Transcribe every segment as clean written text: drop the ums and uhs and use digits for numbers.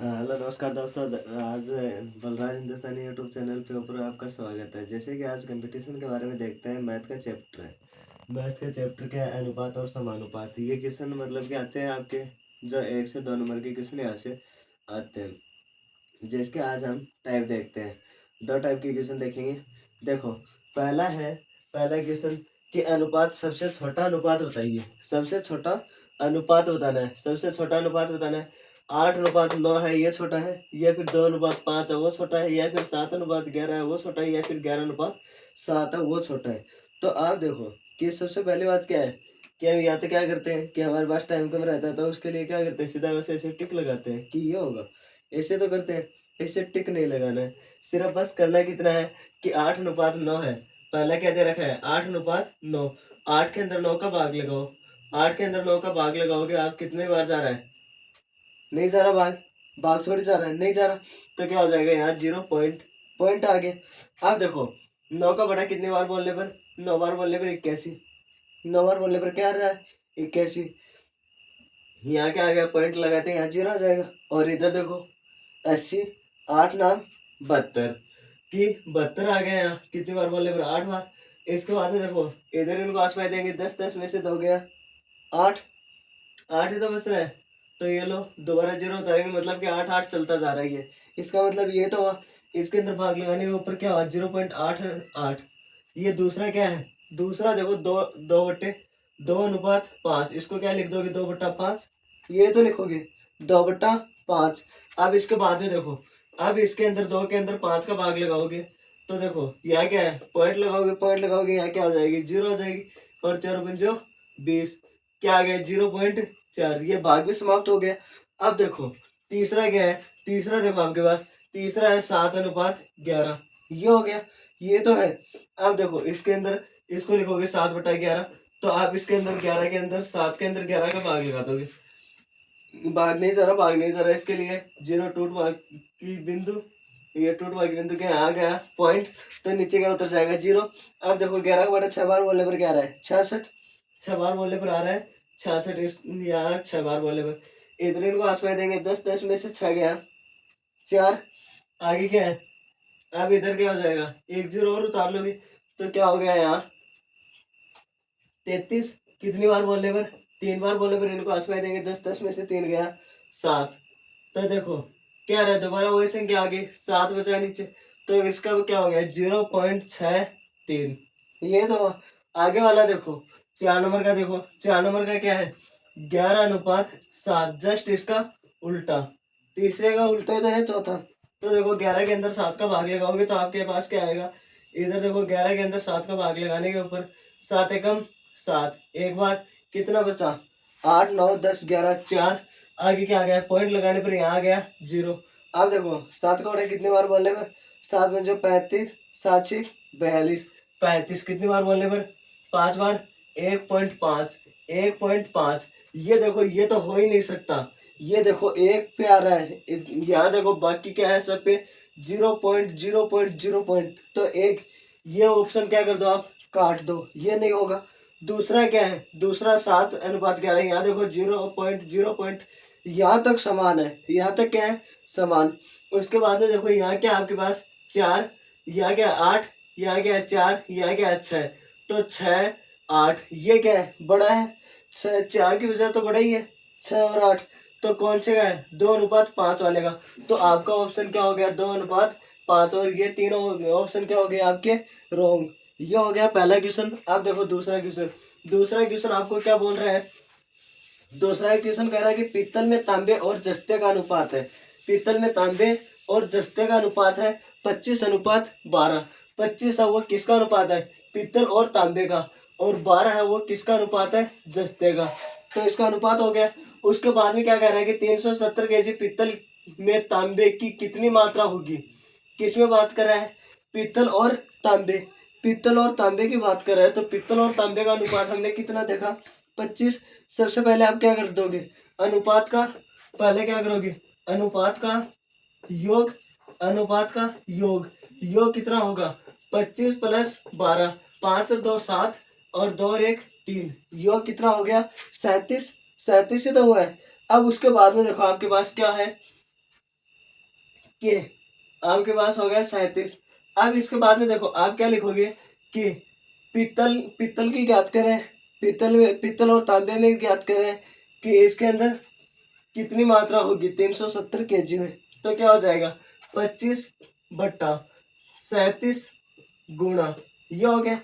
हाँ, हेलो नमस्कार दोस्तों। आज बलराज हिंदुस्तानी यूट्यूब चैनल पे ऊपर आपका स्वागत है। जैसे कि आज कंपटीशन के बारे में देखते हैं। मैथ का चैप्टर है। मैथ का चैप्टर क्या है? अनुपात और समानुपात। ये क्वेश्चन मतलब कि आते हैं आपके जो 1 से 2 नंबर के क्वेश्चन यहाँ से आते हैं। जैसे कि आज हम टाइप देखते हैं। 2 टाइप के क्वेश्चन देखेंगे। देखो, पहला क्वेश्चन कि अनुपात, सबसे छोटा अनुपात बताइए। सबसे छोटा अनुपात बताना है। सबसे छोटा अनुपात बताना है। 8:9 है, ये छोटा है। या फिर 2:5 है, वो छोटा है। या फिर 7:11 है, वो छोटा है। या फिर 11:7 है, वो छोटा है। तो आप देखो कि सबसे पहली बात क्या है कि हम या तो क्या करते हैं कि हमारे पास टाइम कम रहता है, तो उसके लिए क्या करते हैं, सीधा वैसे ऐसे टिक लगाते हैं कि ये होगा। ऐसे तो करते हैं, ऐसे टिक नहीं लगाना है। सिर्फ बस करना कितना है कि 8:9 है। पहला क्या दे रखा है? 8:9। 8 के अंदर 9 का भाग लगाओ। 8 के अंदर 9 का भाग लगाओगे, आप कितने बार जा रहा है? नहीं जा रहा भाग। भाग थोड़ी जा रहा है, नहीं जा रहा। तो क्या हो जाएगा यहाँ? 0 पॉइंट आगे। अब देखो, 9 का बड़ा कितनी बार बोलने पर? 9 बार बोलने पर 81। 9 बार बोलने पर क्या आ रहा है? 81। यहाँ क्या आ गया? पॉइंट लगाते हैं, यहाँ 0 आ जाएगा। और इधर देखो, 80। 8 नाम 72 की 72 आ गया। यहाँ कितनी बार बोलने पर? 8 बार। इसके बाद में देखो, इधर इनको आसपास देंगे। 10 10 में से 2 गया 8। 8 ही तो बच रहा है। तो ये लो, दोबारा 0 उतारेंगे, मतलब कि 8 8 चलता जा रहा है ये। इसका मतलब ये तो हुआ। इसके अंदर भाग लगाने के ऊपर क्या हुआ? 0.88। ये दूसरा क्या है? दूसरा देखो, 2/2 इसको क्या लिख दोगे? 2/5। ये तो लिखोगे 2/5। अब इसके बाद में देखो, अब इसके अंदर 2 के अंदर 5 का भाग लगाओगे। तो देखो यहाँ क्या है? पॉइंट लगाओगे। पॉइंट लगाओगे, यहाँ क्या हो जाएगी? 0 आ जाएगी। और 4×5 क्या आ गया? 0.4। ये भाग भी समाप्त हो गया। अब देखो तीसरा क्या है? तीसरा देखो आपके पास, तीसरा है 7:11। ये हो गया, ये तो है। अब देखो इसके अंदर, इसको लिखोगे 7/11। तो आप इसके अंदर 11 के अंदर 7 के अंदर 11 का भाग लगा दोगे। भाग नहीं जा रहा, भाग नहीं जा रहा। इसके लिए 0 टूट भाग की बिंदु, ये टूट भाग की बिंदु के यहाँ आ गया पॉइंट। तो नीचे क्या उतर जाएगा? 0। अब देखो 11 का बड़ा 6 बार बोलने पर क्या आ रहा है? 66। 6 बार बोलने पर आ रहा है 66। इस यहाँ 6 बार बोलने पर इतने इनको आसपास देंगे। 10 10 में से 6 गया 4। आगे क्या है? अब इधर क्या हो जाएगा? 1 0 और उतार लोगे तो क्या हो गया यहाँ? 33। कितनी बार बोलने पर? 3 बार बोलने पर इनको आसपास देंगे। 10 10 में से 3 गया 7। तो देखो क्या रहा है? दोबारा वही संख्या आ गई, 7 बचा नीचे। तो इसका क्या हो गया? 0.63। ये तो आगे वाला देखो, 4 नंबर का देखो। 4 नंबर का क्या है? 11:7। जस्ट इसका उल्टा। तीसरे का उल्टा ही तो है चौथा। तो देखो 11 के अंदर 7 का भाग लगाओगे तो आपके पास क्या आएगा? इधर देखो 11 के अंदर 7 का भाग लगाने के ऊपर 7 एकम 7। एक बार कितना बचा? 8 9 10 11 4। आगे क्या आ गया? पॉइंट लगाने पर यहाँ आ गया 0। अब देखो 7 का बड़ा कितनी बार बोलने पर? 7 पंचो 35। 7 6 42। 35 कितनी बार बोलने पर? 5 बार। 1.5। 1.5। ये देखो, ये तो हो ही नहीं सकता। ये देखो 1 पे आ रहा है। यहाँ देखो बाकी क्या है सब पे? 0.0.0 तो 1। ये ऑप्शन क्या कर दो आप? काट दो, ये नहीं होगा। दूसरा क्या है? दूसरा 7:11। यहाँ देखो 0.0 यहाँ तक समान है। यहाँ तक क्या है? समान। उसके बाद में देखो यहाँ क्या आपके पास? 4। यहाँ क्या? 8। यहाँ क्या है? 4। यहाँ क्या है? 6। तो 6 8 ये क्या है? बड़ा है। 6 4 की वजह तो बड़ा ही है। 6 और 8 तो कौन से का है? 2:5 वाले का। तो आपका ऑप्शन क्या हो गया? 2:5। और ये तीनों ऑप्शन क्या हो गए आपके? रॉन्ग। ये हो गया पहला क्वेश्चन। अब देखो दूसरा क्वेश्चन। दूसरा क्वेश्चन आपको क्या बोल रहा है? दूसरा क्वेश्चन कह रहा है कि पीतल में तांबे और जस्ते का अनुपात है। पीतल में तांबे और जस्ते का अनुपात है 25:12। 25 है वो किसका अनुपात है? पीतल और तांबे का। और 12 है वो किसका अनुपात है? जस्ते का। तो इसका अनुपात हो गया। उसके बाद में क्या कह रहा है कि 370 केजी पीतल में तांबे की कितनी मात्रा होगी? किसमें बात कर रहा है? पीतल और तांबे। पीतल और तांबे की बात कर रहा है। तो पीतल और तांबे का अनुपात हमने कितना देखा? 25। सबसे पहले आप क्या कर दोगे? अनुपात का, पहले क्या करोगे? अनुपात का योग। अनुपात का योग। योग कितना होगा? 25 + 12। 5 और 2 7 और 2 और 1 3। योग कितना हो गया? 37। 37 ही तो हुआ है। अब उसके बाद में देखो आपके पास क्या है? के आपके पास हो गया 37। अब इसके बाद में देखो आप क्या लिखोगे कि पित्तल की ज्ञात करें, पित्तल और तांबे में ज्ञात करें कि इसके अंदर कितनी मात्रा होगी 370 केजी में। तो क्या हो जाएगा 25/37 गुणा, ये हो गया।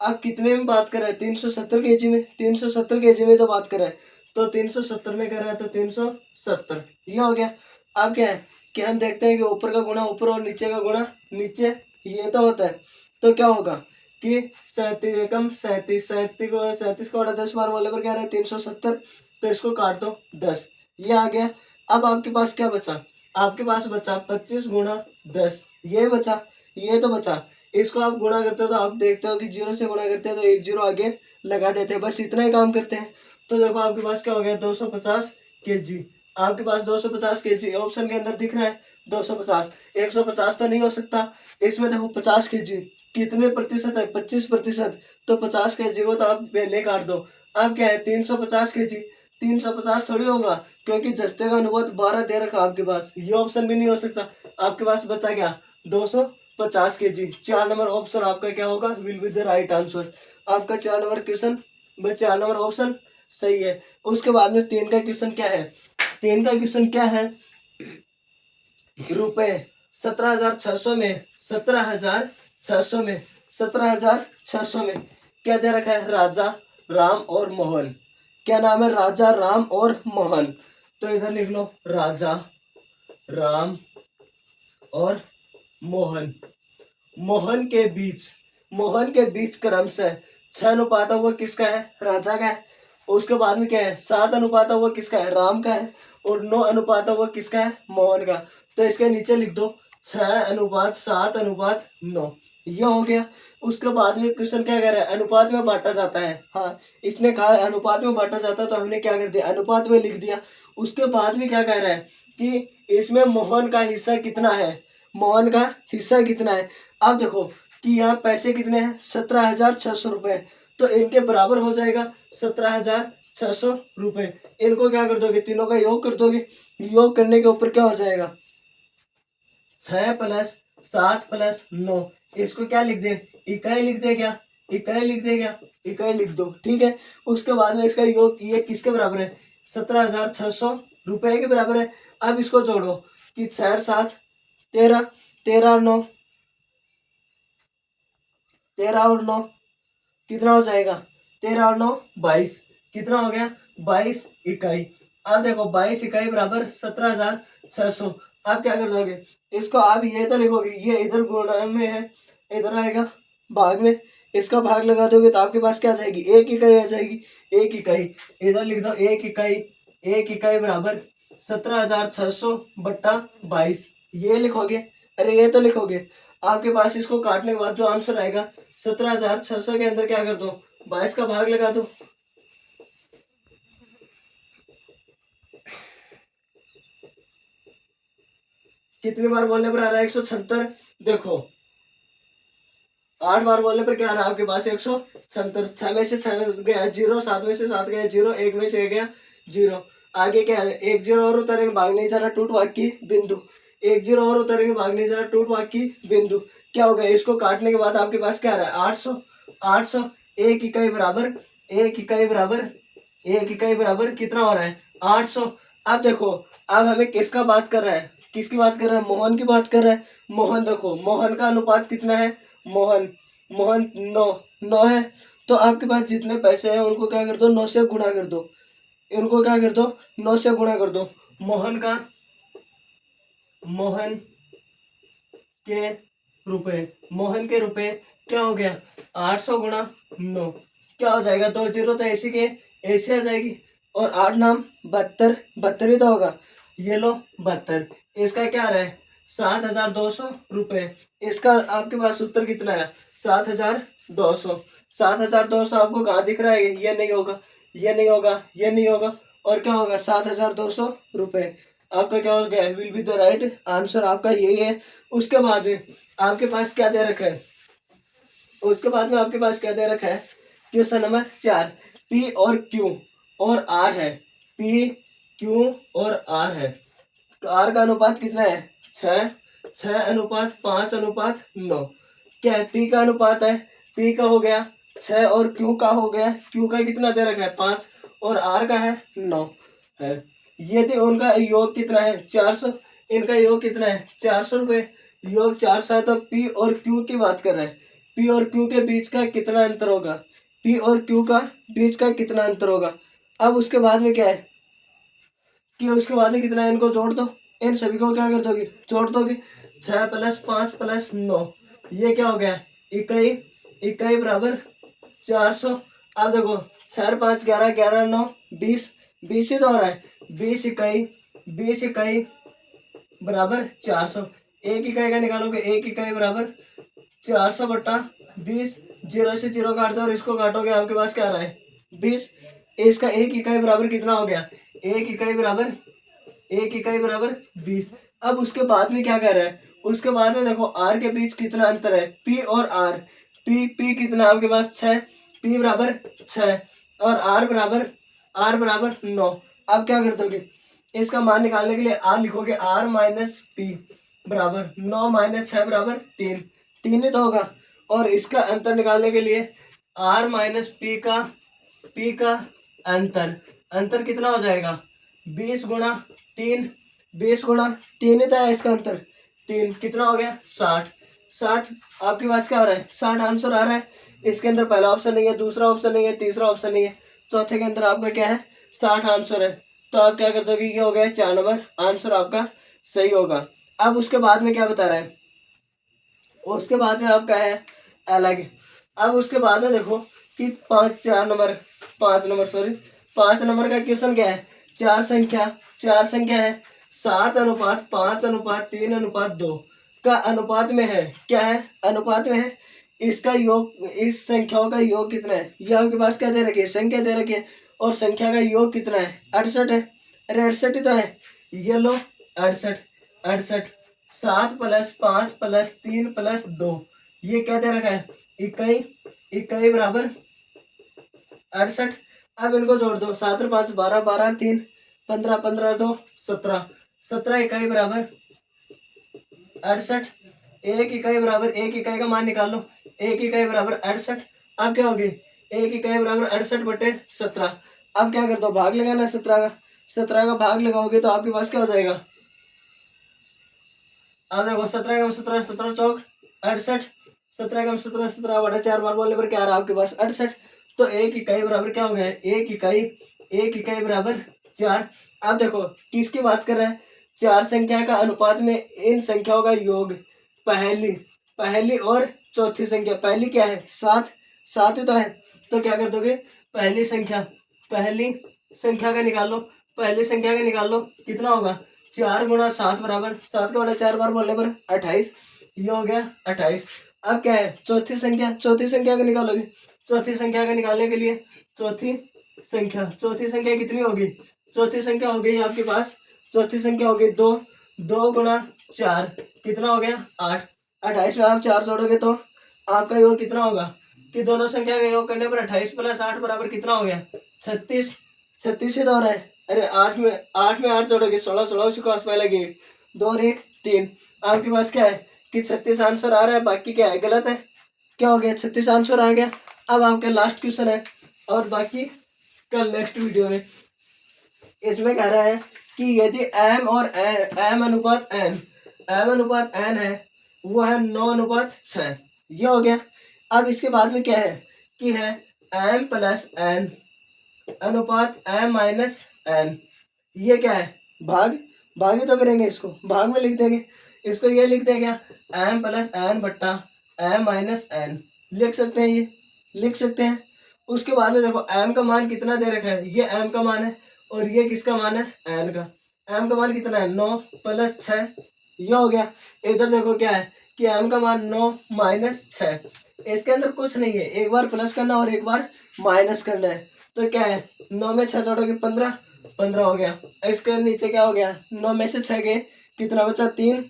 अब कितने में बात कर रहे हैं 370 केजी में, 370 केजी में तो बात कर रहे हैं, तो 370 में कर रहा है तो 370, ये हो गया। अब क्या है कि हम देखते हैं कि ऊपर का गुणा ऊपर और नीचे का गुणा नीचे, ये तो होता है। तो क्या होगा कि 37 एकम 37, 37 को 10 बार बोलने पर क्या रहा है 370, तो इसको काट दो 10, ये आ गया। अब आपके पास क्या बचा, आपके पास बचा 25 × 10, ये बचा, ये तो बचा। इसको आप गुणा करते हो तो आप देखते हो कि 0 से गुणा करते हैं तो 1 0 आगे लगा देते हैं, बस इतना ही काम करते हैं। तो देखो आपके पास क्या हो गया 250 केजी। आपके पास 250 केजी ऑप्शन के अंदर दिख रहा है 250, 150 तो नहीं हो सकता। इसमें देखो 50 केजी कितने प्रतिशत है 25%, तो 50 केजी को तो आप पहले काट दो। अब क्या है 350 केजी, 350 थोड़ी होगा क्योंकि जस्ते का अनुपात 12 दे रखा आपके पास, ये ऑप्शन भी नहीं हो सकता। आपके पास बचा क्या 250 केजी। 4 नंबर ऑप्शन आपका क्या होगा, will be the right answer. आपका 4 नंबर क्वेश्चन, 4 नंबर ऑप्शन सही है। उसके बाद में 3 का क्वेश्चन क्या है, 3 का क्वेश्चन क्या है, रुपए 17,600 में, 17,600 में, 17,600 में क्या दे रखा है, राजा राम और मोहन। क्या नाम है, राजा राम और मोहन। तो इधर लिख लो राजा राम और मोहन। मोहन के बीच क्रम से 6 अनुपात हुआ किसका है, राजा का है। उसके बाद में क्या है 7 अनुपात हुआ किसका है, राम का है। और 9 अनुपात हुआ किसका है, मोहन का। तो इसके नीचे लिख दो 6:7:9, ये हो गया। उसके बाद में क्वेश्चन क्या कह रहा है, अनुपात में बांटा जाता है। हाँ, इसने कहा अनुपात में बांटा जाता है तो हमने क्या कर दिया, अनुपात में लिख दिया। उसके बाद में क्या कह रहा है कि इसमें मोहन का हिस्सा कितना है, मोहन का हिस्सा कितना है। अब देखो कि यहाँ पैसे कितने हैं 17,600 रुपये, तो इनके बराबर हो जाएगा 17,600 रुपये। इनको क्या कर दोगे, तीनों का योग कर दोगे। योग करने के ऊपर क्या हो जाएगा 6 + 7 + 9, इसको क्या लिख दे, इकाई लिख दे, क्या इकाई लिख दे, क्या इकाई लिख दो, ठीक है। उसके बाद में इसका योग ये किसके बराबर है 17,600 रुपये के बराबर है। अब इसको जोड़ो कि 6 7 13, 13 और 9, 13 और 9 कितना हो जाएगा, 13 और 9 22, कितना हो गया 22 इकाई। अब देखो 22 इकाई बराबर 17,600। आप क्या कर दोगे, इसको आप ये तो लिखोगे, ये इधर गुणा में है, इधर आएगा भाग में, इसका भाग लगा दोगे तो आपके पास क्या आ जाएगी 1 इकाई आ जाएगी। 1 इकाई इधर लिख दो, 1 इकाई, 1 इकाई बराबर 17,600/22, ये लिखोगे। अरे ये तो लिखोगे, आपके पास इसको काटने के बाद जो आंसर आएगा 17,600 के अंदर क्या कर दो 22 का भाग लगा दो। कितनी बार बोलने पर आ रहा है 176, देखो 8 बार बोलने पर क्या आ रहा है आपके पास 176। 6 में से 6 गया 0, 7 में से 7 गया 0, 1 में से 1 गया 0। आगे क्या है 1 0 और उतरेंगे, भाग नहीं जा रहा, टूट भाग की बिंदु। 1 0 और उतरेंगे, भाग नहीं जा रहा, टूट भाग की बिंदु। क्या होगा, इसको काटने के बाद आपके पास क्या आ रहा है 800। 800 1 इकाई बराबर, 1 इकाई बराबर, 1 इकाई बराबर कितना हो रहा है 800। अब देखो, अब हमें किसका बात कर रहा है, किसकी बात कर रहा है, मोहन की बात कर रहा है। मोहन देखो, मोहन का अनुपात कितना है, मोहन मोहन 9 है। तो आपके पास जितने पैसे हैं उनको क्या कर दो 9 से गुणा कर दो, इनको क्या कर दो 9 से गुणा कर दो। मोहन के रुपए, मोहन के रुपए क्या हो गया 800 × 9, क्या हो जाएगा 2 0 तो ऐसी के ऐसे आ जाएगी। और 8 नाम 72, 72 ही तो होगा, ये लो 72। इसका क्या आ रहा है 7,200 रुपये। इसका आपके पास उत्तर कितना है 7,200। 7,200 आपको कहाँ दिख रहा है, ये नहीं होगा, ये नहीं होगा, ये नहीं होगा, और क्या होगा 7,200 रुपये। आपका क्या हो गया, will be the right answer, आपका यही है। उसके बाद में आपके पास क्या दे रखा है, उसके बाद में आपके पास क्या दे रखा है, क्वेश्चन नंबर 4, पी और क्यू और आर है, पी क्यू और आर है। आर का अनुपात कितना है 6 6:5:9 क्या है, पी का अनुपात है, पी का हो गया 6 और क्यू का हो गया, क्यू का कितना दे रखा है 5 और आर का है 9 है। यदि उनका योग कितना है 400, इनका योग कितना है 400 रुपये, योग 400 है, तो पी और क्यू की बात कर रहे हैं, पी और क्यू के बीच का कितना अंतर होगा, पी और क्यू का बीच का कितना अंतर होगा। अब उसके बाद में क्या है कि उसके बाद में कितना है, इनको जोड़ दो, इन सभी को क्या कर दोगे जोड़ दोगे, 6+5+9 ये क्या हो गया इकाई, इकाई बराबर 400। अब देखो 4×5=11, 11×9 20, 20 ही तो हो रहा है, 20 इकाई, 20 इकाई बराबर 400। एक इकाई का निकालोगे, एक इकाई बराबर 400/20, 0 से 0 काट दो और इसको काटोगे, आपके पास क्या आ रहा है 20। इसका एक इकाई बराबर कितना हो गया, एक इकाई बराबर 20। अब उसके बाद में क्या कर रहा है, उसके बाद में देखो आर के बीच कितना अंतर है, पी और आर, पी कितना आपके पास 6, पी बराबर 6 और आर बराबर 9। अब क्या कर दोगे, इसका मान निकालने के लिए आर लिखोगे, आर माइनस पी बराबर 9 - 6 बराबर 3, 3 ही तो होगा। और इसका अंतर निकालने के लिए आर माइनस पी का अंतर कितना हो जाएगा 20 × 3, 20 × 3 ही तो है इसका अंतर, 3 कितना हो गया 60, 60 आपके पास क्या हो रहा है 60 आंसर आ रहा है। इसके अंदर पहला ऑप्शन नहीं है, दूसरा ऑप्शन नहीं है, तीसरा ऑप्शन नहीं है, चौथे के अंदर आपका क्या है 60 आंसर है। तो आप क्या कर दोगे, ये हो गया 4 नंबर आंसर आपका सही होगा। अब उसके बाद में क्या बता रहा है, उसके बाद में आपका है अलग। अब उसके बाद में देखो कि 5 नंबर का क्वेश्चन क्या है, चार संख्या है 7:5:3:2 का अनुपात में है, क्या है अनुपात में है, इसका योग, इस संख्याओं का योग कितना है, ये आपके पास क्या दे रखी है संख्या दे रखी है, और संख्या का योग कितना है 68 है, अरे 68 ही तो है, ये लो 68, 7+5+3+2 ये क्या दे रखा है इकाई बराबर 68। अब इनको जोड़ दो, 7 और 5 12, 12 और 3 15, 15 2 17, 17 इकाई बराबर 68। एक इकाई का मान निकाल लो, एक इकाई बराबर 68। अब क्या होगी, एक इकाई बराबर 68/17। अब क्या कर दो, भाग लगाना है 17 का भाग लगाओगे तो आपके पास क्या हो जाएगा, अब देखो 17 का 17, 17 चौक 68, 17 का 17, 17 बटा 4 बार बोलने पर क्या आ रहा है आपके पास 68। तो एक इकाई बराबर क्या हो गया, एक इकाई बराबर 4। अब देखो किसकी बात कर रहे हैं, चार संख्या का अनुपात में इन संख्याओं का योग, पहली और चौथी संख्या, पहली क्या है 7, 7 ही तो है, तो क्या कर दोगे पहली संख्या का निकाल लो, कितना होगा 4×7 बराबर 7 का बटा 4 बार बोलने पर 28, ये हो गया 28। अब क्या है चौथी संख्या का निकालोगे, चौथी संख्या का निकालने के लिए चौथी संख्या कितनी होगी, चौथी संख्या हो गई आपके पास, चौथी संख्या हो गई 2×4 कितना हो गया 8, 28 में आप 4 जोड़ोगे तो आपका योग कितना होगा, कि दोनों संख्या का योग करने पर 28 + 8 बराबर कितना हो गया 36, 36 ही तो हो रहा है। अरे 8 में 8 जोड़ोगे 16, 16 उसी को आसपास लगे 2 और 1 3। आपके पास क्या है कि 36 आंसर आ रहा है, बाकी क्या है गलत है, क्या हो गया 36 आंसर आ गया। अब आपका लास्ट क्वेश्चन है, और बाकी कल नेक्स्ट वीडियो में। इसमें कह रहा है कि यदि m और m अनुपात n है, वो है 9:6, ये हो गया। अब इसके बाद में क्या है कि है m + n अनुपात m - n, ये क्या है भाग ही तो करेंगे, इसको भाग में लिख देंगे, इसको ये लिख देंगे m + n/m - n लिख सकते हैं, ये लिख सकते हैं। उसके बाद में देखो m का मान कितना दे रखा है, ये m का मान है और ये किसका मान है n का, m का मान कितना है 9 + 6, ये हो गया। इधर देखो क्या है कि m का मान 9 - 6, इसके अंदर कुछ नहीं है, एक बार प्लस करना और एक बार माइनस करना है, तो क्या है 9 में 6 जोड़ोगे 15, 15 हो गया। इसके नीचे क्या हो गया 9 में से 6 गए, कितना बचा 3,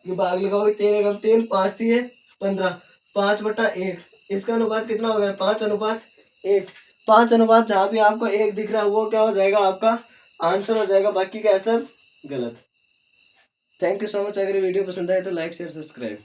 भाग लगाओगे 3 एकम 3, 5 3 15, 5/1, इसका अनुपात कितना हो गया 5:1। 5 जहाँ भी आपको 1 दिख रहा है वो क्या हो जाएगा आपका आंसर हो जाएगा, बाकी का सब गलत। Thank you so much. अगर वीडियो पसंद आए तो लाइक शेयर सब्सक्राइब।